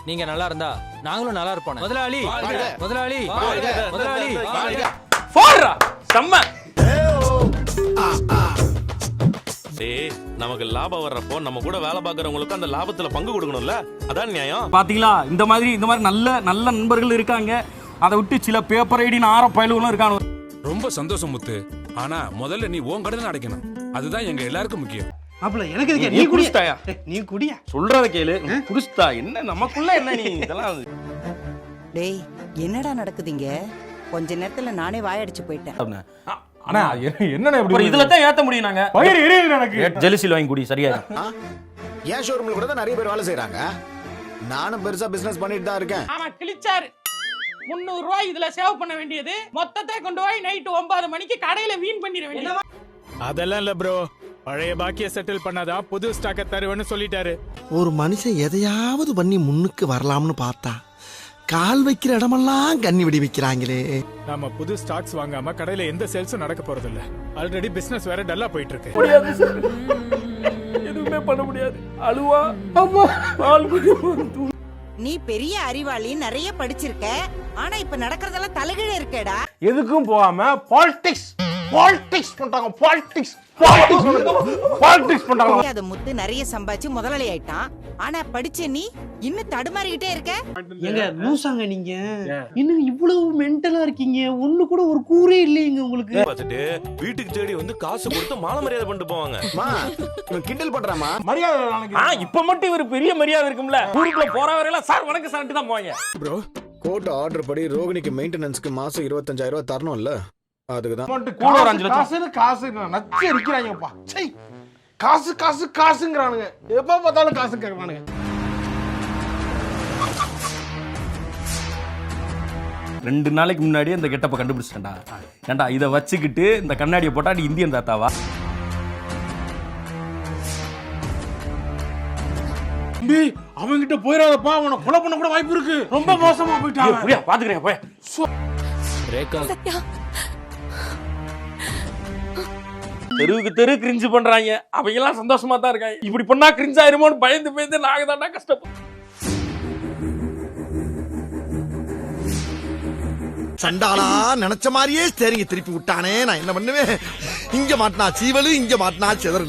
நீங்க நல்லா இருந்தா நாங்களும் நல்லா இருப்போம். முதலாளி முதலாளி முதலாளி போடுறா செம்ம. டேய், நமக்கு லாபம் வர்றப்போ நம்ம கூட வேலை பார்க்கறவங்களுக்கு அந்த லாபத்துல பங்கு கொடுக்கணும்ல, அதான் நியாயம். பாத்தீங்களா, இந்த மாதிரி நல்ல நல்ல நண்பர்கள் இருக்காங்க. அதை விட்டு சில பேப்பர் ஐடி ஆற பயலுகளும் இருக்காங்க. ரொம்ப சந்தோஷம் முத்து. ஆனா முதல்ல நீ உன் கடனை அடைக்கணும். அதுதான் எங்க எல்லாருக்கும் முக்கியம். அப்பல எனக்கு இதுக்கு நீ குடிஸ்தாயா? நீ குடியா? சொல்றத கேளு. குடிஸ்தா என்ன நமக்குள்ள என்ன நீ இதெல்லாம்? டேய் என்னடா நடக்குதுங்க? கொஞ்ச நேரத்துல நானே வாயடிச்சு போயிட்டேன். அண்ணா என்னண்ணே இப்படி? இதுல தான் ஏத்த முடியும். நாங்க வயிறு எரியுது எனக்கு. ஜெலிசில் வாங்கி குடி சரியா. ஏன் ஷோரூம்ல கூட தான் நிறைய பேர் வேலை செய்றாங்க. நானும் பெருசா பிசினஸ் பண்ணிட்டு தான் இருக்கேன். ஆமா கிழிச்சாரு. 300 ரூபாய் இதுல சேவ் பண்ண வேண்டியது மொத்தத்தை கொண்டு போய் நைட் 9 மணிக்கு கடையில வீண் பண்ணிர வேண்டியது. அதெல்லாம் இல்ல ப்ரோ, பழைய பாக்கிய செட்டில் பண்ணாதான் புது ஸ்டாக்க தருவேன்னு சொல்லிட்டாரு. ஒரு மனுஷன் எதையாவது பண்ணி முன்னுக்கு வரலாம்னு பார்த்தா கால் வைக்கிற இடமெல்லாம் கண்ணி விடி வைக்கிறாங்களே. நம்ம புது ஸ்டாக்ஸ் வாங்காம கடையில எந்த சேல்ஸும் நடக்க போறது இல்ல. ஆல்ரெடி பிசினஸ் வேற டல்லா போயிட்டு இருக்கு. எதுவுமே பண்ண முடியாது. அழுவா அம்மா பால் குடி. நீ பெரிய அறிவாளி, நிறைய படிச்சிருக்க. ஆனா இப்ப நடக்கிறதெல்லாம் தலைகீழ இருக்கேடா. எதுக்கும் போகாம பாலிடிக்ஸ் பண்றாங்க. பாலிடிக்ஸ் பண்றாங்க. அத முத்து நிறைய சம்பாதிச்சு முதலாளி ஆயிட்டான். ஆனா படிச்ச நீ இன்னும் தடுமாறிக்கிட்டே இருக்க. எங்க லூசாங்க நீங்க? இன்னும் இவ்வளவு மென்டலா இருக்கீங்க. ஒண்ணு கூட ஒரு கூரே இல்லைங்க உங்களுக்கு. பார்த்துட்டு வீட்டுக்கு தேடி வந்து காசு கொடுத்து மாலை மரியாதை பண்ணிட்டு போவாங்க. இவன் கிண்டல் பண்றாமா? மரியாதை நாளைக்கு. இப்ப மட்டும் இவர் பெரிய மரியாதை இருக்கும்ல. ஊருக்குள்ள போற வரையில சார் வணக்கம் சார்ட்டு தான் போவாங்க. ப்ரோ, கோர்ட் ஆர்டர் படி ரோகிணிக்கு மெயின்டெனன்ஸ்க்கு மாசம் 25,000 ரூபாய் தரணும்ல. அதுக்குதான் கூட ஒரு 5 லட்சம். காசு நச்சு அடிக்கிறாங்கப்பா. சை, காசு காசு காசுங்கறானுங்க. எப்ப பார்த்தாலும் காசு கேக்குறானுங்க. 2 நாளைக்கு முன்னாடியே இந்த கெட்டப்ப கண்டுபிடிச்சிட்டா. ஏண்டா இதை வச்சுக்கிட்டு இந்த கண்ணாடியை போட்டா நீ இந்தியன் தாத்தாவா? தம்பி, அவன்கிட்ட போயிடாதப்பா. அவனை கொலை பண்ண கூட வாய்ப்பு இருக்கு. ரொம்ப மோசமா போயிட்டான். புரியா பாத்துக்கிறேன் போய். தெருவுக்கு தெரு கிரிஞ்சு பண்றாங்க. அவங்க எல்லாம் சந்தோஷமா தான் இருக்காங்க. இப்படி பண்ணா கிரிஞ்ச் ஆயிருமோன்னு பயந்து நாங்க தானே கஷ்டப்போம். சண்டாளா நினைச்ச மாதிரியே ஸ்டேரிங் திருப்பி விட்டானே. நான் என்ன பண்ணுவேன்? இங்க மாட்டினா சீவலு, இங்க மாட்டினா செதறலு.